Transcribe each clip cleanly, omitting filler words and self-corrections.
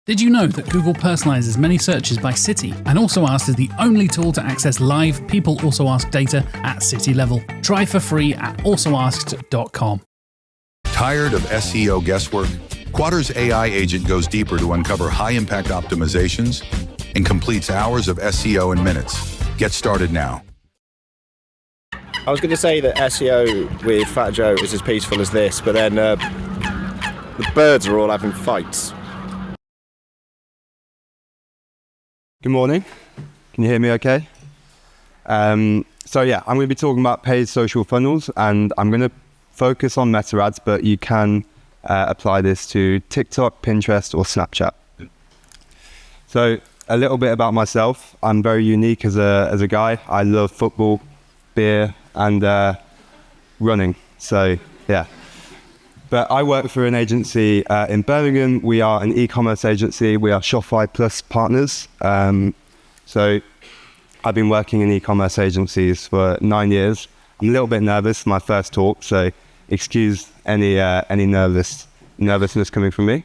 Did you know that Google personalizes many searches by city and Also Ask is the only tool to access live People Also Ask data at city level? Try for free at alsoasked.com. Tired of SEO guesswork? Quadra's AI agent goes deeper to uncover high-impact optimizations and completes hours of SEO in minutes. Get started now. I was going to say that SEO with Fat Joe is as peaceful as this, but then the birds are all having fights. Good morning. Can you hear me okay? So yeah, I'm going to be talking about paid social funnels, and I'm going to focus on meta ads, but you can apply this to TikTok, Pinterest, or Snapchat. So a little bit about myself. I'm very unique as a guy. I love football, beer, and running. So yeah. But I work for an agency in Birmingham. We are an e-commerce agency. We are Shopify Plus partners. So I've been working in e-commerce agencies for 9 years. I'm a little bit nervous, my first talk, so excuse any nervousness coming from me.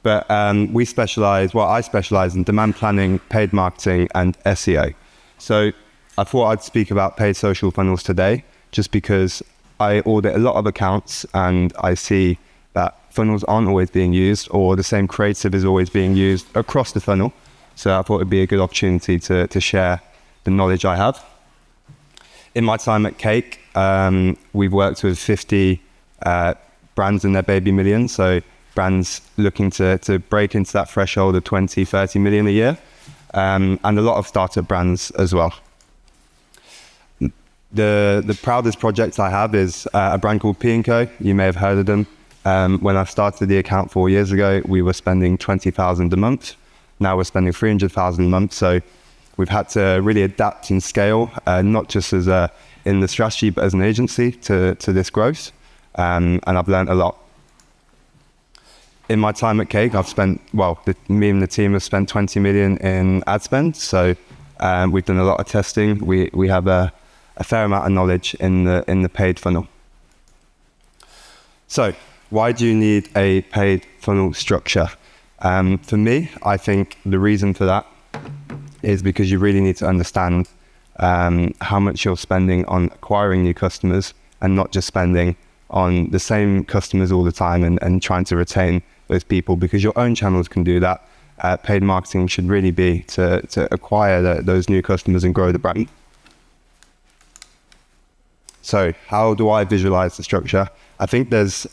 But I specialize in demand planning, paid marketing, and SEO. So I thought I'd speak about paid social funnels today, just because I audit a lot of accounts and I see that funnels aren't always being used, or the same creative is always being used across the funnel. So I thought it'd be a good opportunity to share the knowledge I have. In my time at Cake, we've worked with 50 brands in their baby millions. So brands looking to break into that threshold of 20, 30 million a year, and a lot of startup brands as well. The proudest project I have is a brand called P&Co. You may have heard of them. When I started the account 4 years ago, we were spending 20,000 a month. Now we're spending 300,000 a month. So we've had to really adapt and scale, not just as in the strategy, but as an agency to this growth. And I've learned a lot. In my time at Cake, me and the team have spent 20 million in ad spend. So we've done a lot of testing. We have a fair amount of knowledge in the paid funnel. So why do you need a paid funnel structure? For me, I think the reason for that is because you really need to understand how much you're spending on acquiring new customers, and not just spending on the same customers all the time and trying to retain those people, because your own channels can do that. Paid marketing should really be to acquire those new customers and grow the brand. So how do I visualize the structure? I think there's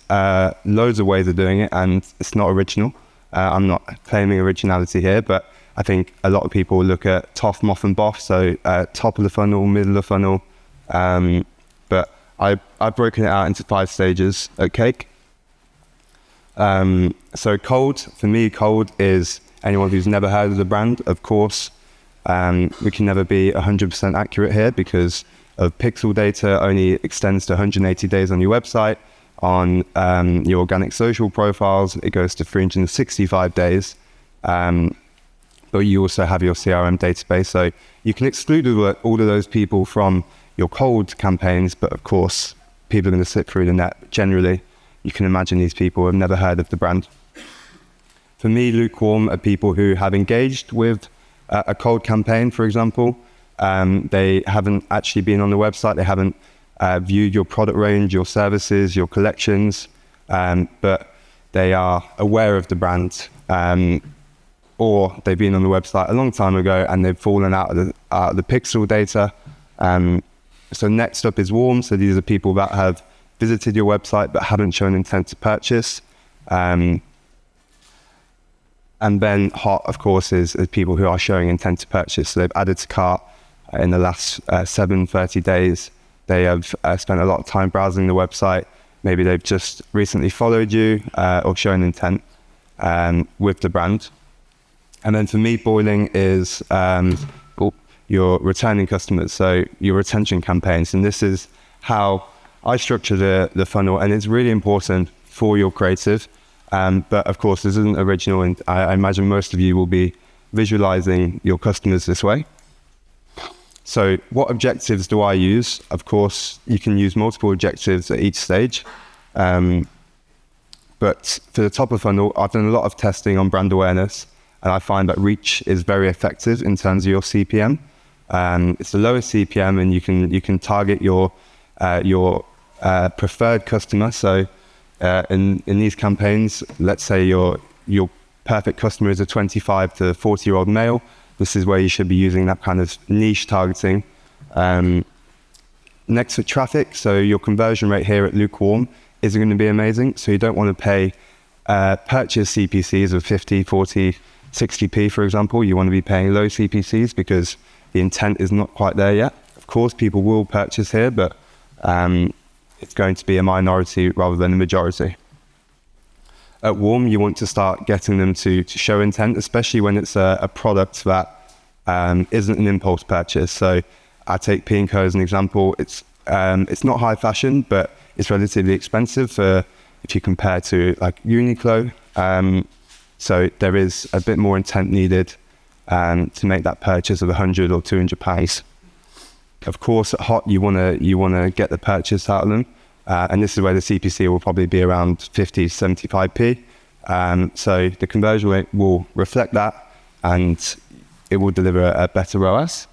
loads of ways of doing it, and it's not original. I'm not claiming originality here, but I think a lot of people look at TOF, MOF, and BOF, so top of the funnel, middle of the funnel. But I've broken it out into 5 stages at Cake. So cold, for me, cold is anyone who's never heard of the brand. Of course, we can never be 100% accurate here, because of pixel data only extends to 180 days on your website. On your organic social profiles, it goes to 365 days. But you also have your CRM database, so you can exclude all of those people from your cold campaigns, but of course, people are going to slip through the net. But generally, you can imagine these people have never heard of the brand. For me, lukewarm are people who have engaged with a cold campaign, for example. They haven't actually been on the website, they haven't viewed your product range, your services, your collections, but they are aware of the brand, or they've been on the website a long time ago and they've fallen out of the pixel data. So next up is warm. So these are people that have visited your website but haven't shown intent to purchase. And then hot, of course, is people who are showing intent to purchase. So they've added to cart in the last 30 days. They have spent a lot of time browsing the website. Maybe they've just recently followed you or shown intent with the brand. And then for me, boiling is your returning customers, so your retention campaigns. And this is how I structure the funnel, and it's really important for your creative. But of course, this isn't original, and I imagine most of you will be visualizing your customers this way. So what objectives do I use? Of course, you can use multiple objectives at each stage. But for the top of funnel, I've done a lot of testing on brand awareness, and I find that reach is very effective in terms of your CPM. It's the lowest CPM, and you can target your preferred customer. So in these campaigns, let's say your perfect customer is a 25 to 40-year-old male. This is where you should be using that kind of niche targeting. Next for traffic, so your conversion rate here at lukewarm isn't going to be amazing. So you don't want to pay purchase CPCs of 50, 40, 60p, for example. You want to be paying low CPCs because the intent is not quite there yet. Of course, people will purchase here, but it's going to be a minority rather than a majority. At warm, you want to start getting them to show intent, especially when it's a product that isn't an impulse purchase. So I take P&Co as an example. It's not high fashion, but it's relatively expensive if you compare to like Uniqlo. So there is a bit more intent needed to make that purchase of 100 or 200 pounds. Of course, at hot, you wanna get the purchase out of them. And this is where the CPC will probably be around 50, 75p. So the conversion rate will reflect that, and it will deliver a better ROAS.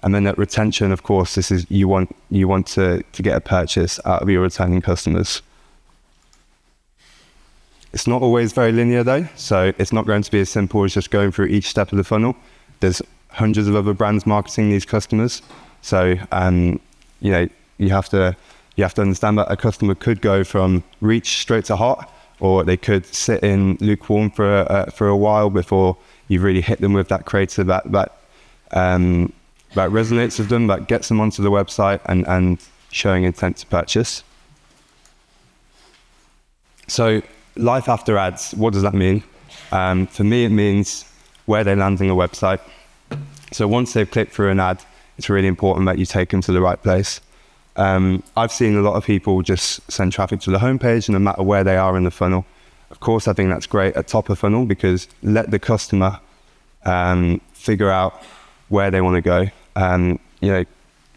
And then at retention, of course, this is you want to get a purchase out of your returning customers. It's not always very linear though, so it's not going to be as simple as just going through each step of the funnel. There's hundreds of other brands marketing these customers, so you have to understand that a customer could go from reach straight to hot, or they could sit in lukewarm for a while before you really hit them with that creative that resonates with them, that gets them onto the website and showing intent to purchase. So life after ads, what does that mean? For me, it means where they land on the website. So once they've clicked through an ad, it's really important that you take them to the right place. I've seen a lot of people just send traffic to the homepage, no matter where they are in the funnel. Of course, I think that's great at top of funnel, because let the customer figure out where they want to go.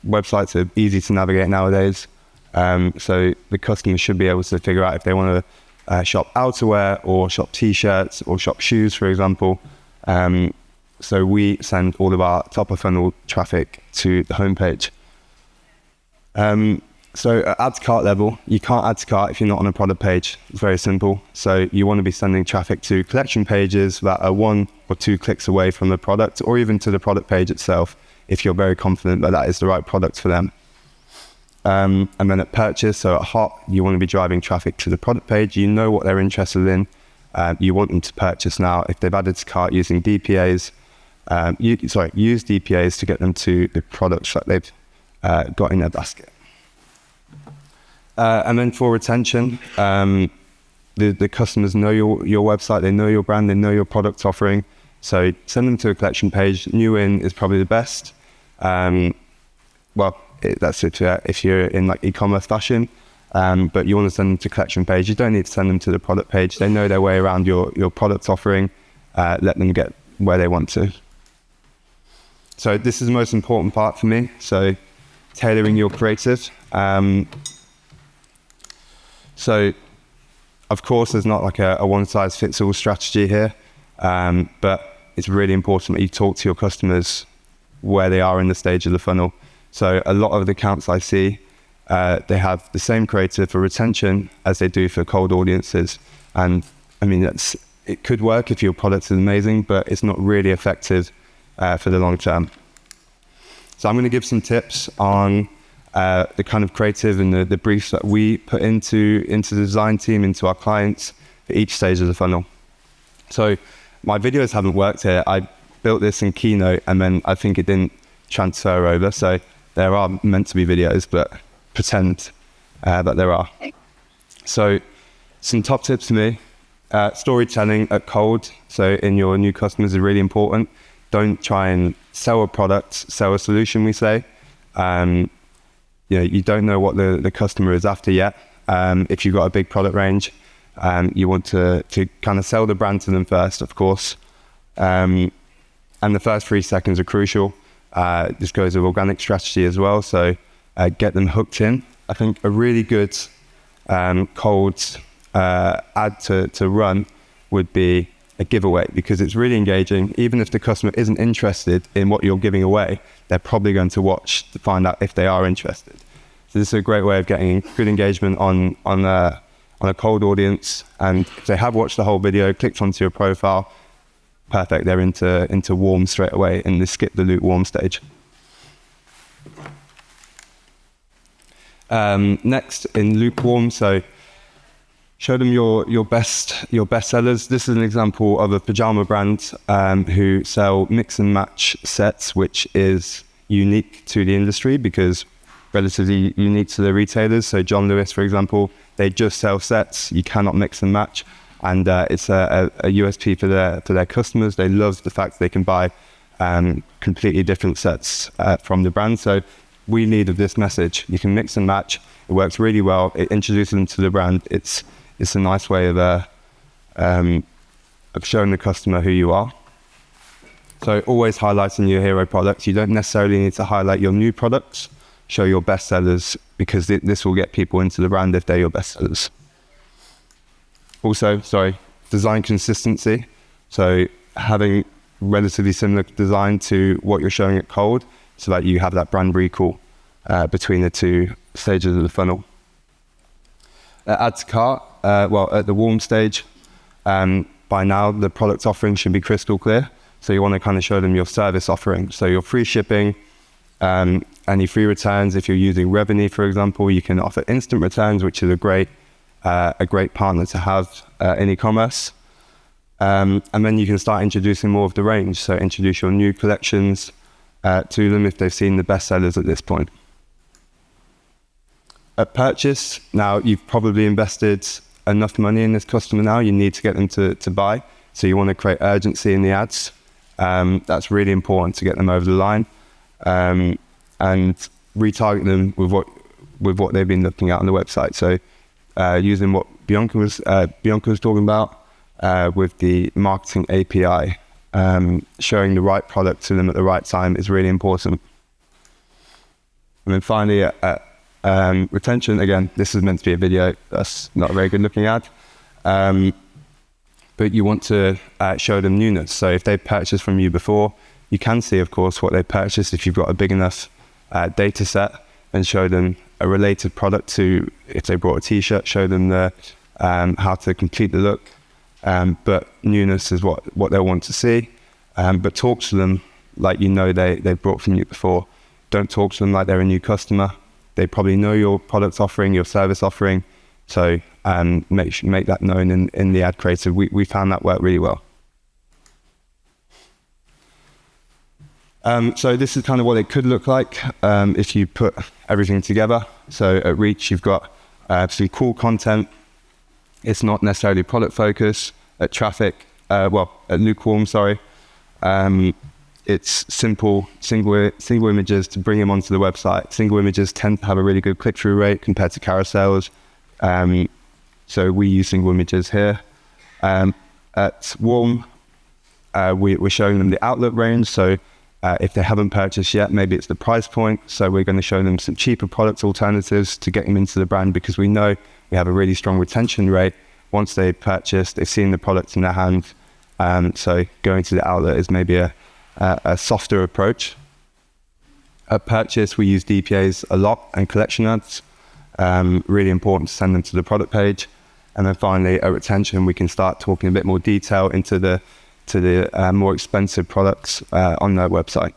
Websites are easy to navigate nowadays, so the customer should be able to figure out if they want to shop outerwear or shop t-shirts or shop shoes, for example. So we send all of our top of funnel traffic to the homepage. So at add to cart level, you can't add to cart if you're not on a product page. It's very simple. So you want to be sending traffic to collection pages that are 1 or 2 clicks away from the product, or even to the product page itself, if you're very confident that that is the right product for them. And then at purchase, so at hot, you want to be driving traffic to the product page. You know what they're interested in. You want them to purchase now. If they've added to cart using DPAs, use DPAs to get them to the products that they've got in their basket. And then for retention, the customers know your website, they know your brand, they know your product offering. So send them to a collection page. New in is probably the best. That's it if you're in like e-commerce fashion, but you want to send them to collection page. You don't need to send them to the product page. They know their way around your product offering. Let them get where they want to. So this is the most important part for me. So tailoring your creative. So of course there's not like a one-size-fits-all strategy here, but it's really important that you talk to your customers where they are in the stage of the funnel. So a lot of the accounts I see, they have the same creative for retention as they do for cold audiences. And I mean, it could work if your product is amazing, but it's not really effective for the long term. So I'm going to give some tips on the kind of creative and the briefs that we put into the design team, into our clients for each stage of the funnel. So my videos haven't worked here. I built this in Keynote, and then I think it didn't transfer over. So there are meant to be videos, but pretend that there are. So some top tips for me. Storytelling at cold, so in your new customers, is really important. Don't try and sell a product, sell a solution, we say. You don't know what the customer is after yet. If you've got a big product range, you want to kind of sell the brand to them first, of course. And the first 3 seconds are crucial. This goes with organic strategy as well. So get them hooked in. I think a really good cold ad to run would be a giveaway, because it's really engaging. Even if the customer isn't interested in what you're giving away, they're probably going to watch to find out if they are interested. So this is a great way of getting good engagement on a cold audience. And if they have watched the whole video, clicked onto your profile, perfect, they're into warm straight away, and they skip the lukewarm stage. Next, in lukewarm, so show them your best sellers. This is an example of a pajama brand who sell mix and match sets, which is unique to the industry because relatively unique to the retailers. So John Lewis, for example, they just sell sets. You cannot mix and match, and it's a USP for their customers. They love the fact they can buy completely different sets from the brand. So we lead with this message: you can mix and match. It works really well. It introduces them to the brand. It's a nice way of showing the customer who you are. So always highlighting your hero products. You don't necessarily need to highlight your new products. Show your best sellers, because this will get people into the brand if they're your best sellers. Also, design consistency. So having relatively similar design to what you're showing at cold, so that you have that brand recall between the two stages of the funnel. Add to cart, at the warm stage, by now the product offering should be crystal clear. So you want to kind of show them your service offering. So your free shipping, any free returns. If you're using Revenue, for example, you can offer instant returns, which is a great partner to have in e-commerce. And then you can start introducing more of the range. So introduce your new collections to them if they've seen the best sellers at this point. At purchase, now you've probably invested enough money in this customer now, you need to get them to buy. So you want to create urgency in the ads. That's really important to get them over the line. And retarget them with what they've been looking at on the website. So using what Bianca was talking about with the marketing API, showing the right product to them at the right time is really important. And then finally, retention. Again, this is meant to be a video. That's not a very good looking ad. But you want to show them newness. So if they've purchased from you before, you can see, of course, what they purchased if you've got a big enough data set, and show them a related product to, if they brought a t-shirt, show them the how to complete the look. But newness is what they'll want to see. But talk to them like you know they've bought from you before. Don't talk to them like they're a new customer. They probably know your product offering, your service offering. So make that known in the ad creative. We found that worked really well. So this is kind of what it could look like if you put everything together. So at Reach, you've got some cool content. It's not necessarily product focus. At Traffic, at Lukewarm, it's simple single images to bring them onto the website. Single images tend to have a really good click-through rate compared to carousels. So we use single images here. At Warm, we're showing them the outlet range. So if they haven't purchased yet, maybe it's the price point. So we're going to show them some cheaper product alternatives to get them into the brand, because we know we have a really strong retention rate. Once they've purchased, they've seen the product in their hand. So going to the outlet is maybe a softer approach. At Purchase, we use DPAs a lot and collection ads. Really important to send them to the product page. And then finally, at Retention, we can start talking a bit more detail into the more expensive products on their website.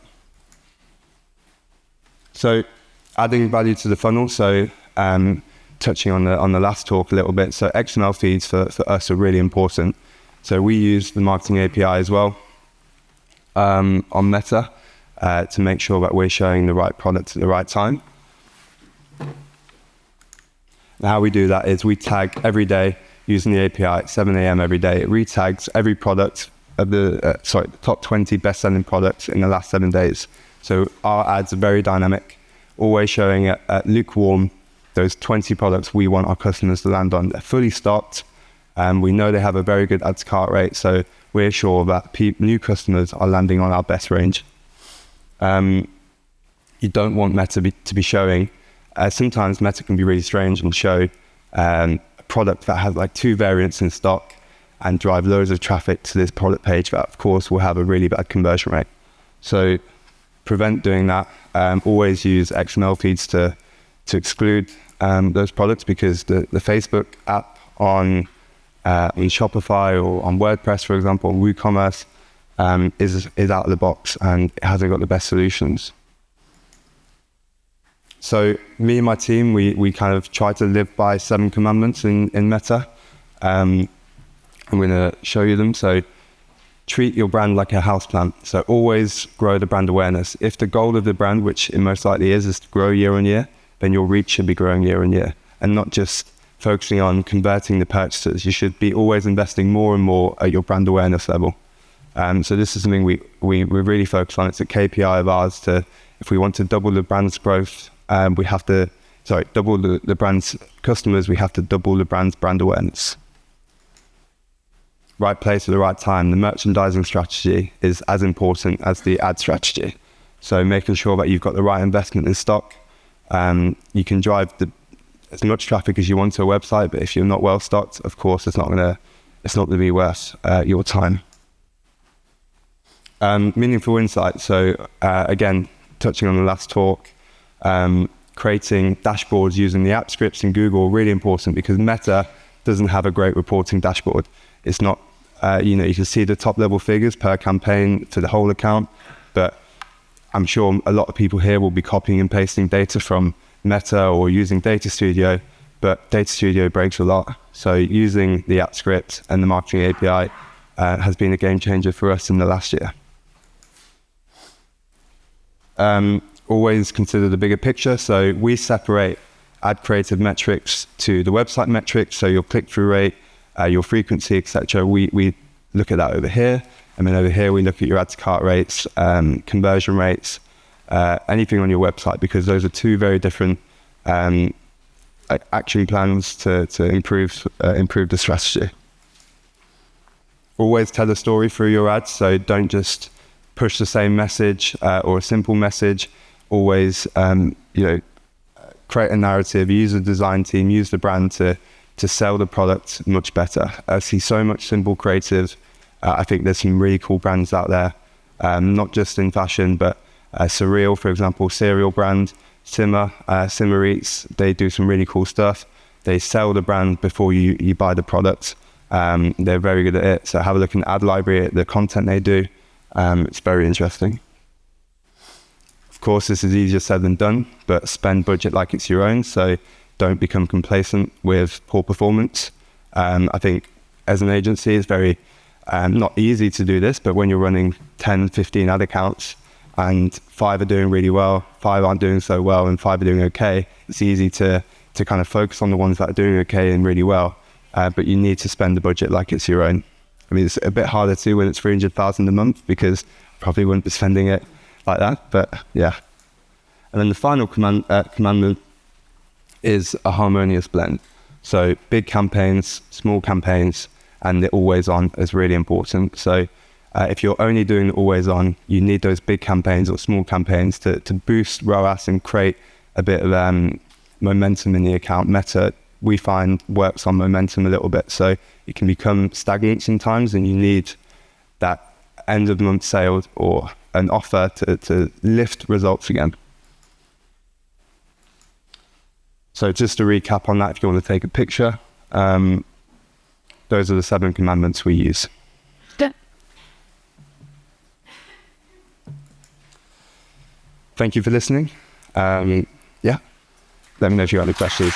So adding value to the funnel. So touching on the last talk a little bit. So XML feeds for us are really important. So we use the marketing API as well on Meta to make sure that we're showing the right product at the right time. And how we do that is we tag every day using the API at 7 a.m. every day. It retags every product of the top 20 best-selling products in the last 7 days. So our ads are very dynamic, always showing at Lukewarm those 20 products we want our customers to land on. They're fully stocked, and we know they have a very good add to cart rate, so we're sure that new customers are landing on our best range. You don't want Meta to be showing. Sometimes Meta can be really strange and show a product that has like 2 variants in stock and drive loads of traffic to this product page that of course will have a really bad conversion rate. So prevent doing that. Always use XML feeds to exclude those products, because the Facebook app on Shopify or on WordPress, for example, or WooCommerce, is out of the box and it hasn't got the best solutions. So me and my team, we kind of try to live by 7 commandments in Meta. I'm going to show you them. So treat your brand like a houseplant. So always grow the brand awareness. If the goal of the brand, which it most likely is to grow year on year, then your reach should be growing year on year, and not just focusing on converting the purchasers. You should be always investing more and more at your brand awareness level. So this is something we really focus on. It's a KPI of ours if we want to double the brand's growth, we have to, double the brand's customers, we have to double the brand's brand awareness. Right place at the right time. The merchandising strategy is as important as the ad strategy. So making sure that you've got the right investment in stock. You can drive as much traffic as you want to a website, but if you're not well stocked, of course, it's not going to be worth your time. Meaningful insight. So again, touching on the last talk, creating dashboards using the app scripts in Google, really important, because Meta doesn't have a great reporting dashboard. It's not, you can see the top level figures per campaign for the whole account, but I'm sure a lot of people here will be copying and pasting data from Meta or using Data Studio, but Data Studio breaks a lot. So using the app script and the marketing API has been a game changer for us in the last year. Always consider the bigger picture. So we separate ad creative metrics to the website metrics. So your click-through rate, your frequency, etc. We look at that over here. And then over here, we look at your add to cart rates, conversion rates, anything on your website, because those are 2 very different action plans to improve the strategy. Always tell a story through your ads. So don't just push the same message or a simple message. Always, create a narrative, use the design team, use the brand to sell the product much better. I see so much simple creative. I think there's some really cool brands out there, not just in fashion, but Surreal, for example, cereal brand, Simmer Eats, they do some really cool stuff. They sell the brand before you buy the product. They're very good at it. So have a look in the ad library at the content they do. It's very interesting. Of course, this is easier said than done, but spend budget like it's your own. So don't become complacent with poor performance. I think as an agency, it's very not easy to do this, but when you're running 10, 15 ad accounts and 5 are doing really well, 5 aren't doing so well, and 5 are doing okay, it's easy to kind of focus on the ones that are doing okay and really well. But you need to spend the budget like it's your own. I mean, it's a bit harder to when it's 300,000 a month, because probably wouldn't be spending it like that, but yeah. And then the final commandment is a harmonious blend. So big campaigns, small campaigns, and the always on is really important. So if you're only doing the always on, you need those big campaigns or small campaigns to boost ROAS and create a bit of momentum in the account. Meta, we find, works on momentum a little bit. So it can become stagnant sometimes, and you need that end of month sale or an offer to lift results again. So just to recap on that, if you want to take a picture, those are the 7 commandments we use. Thank you for listening. Let me know if you have any questions.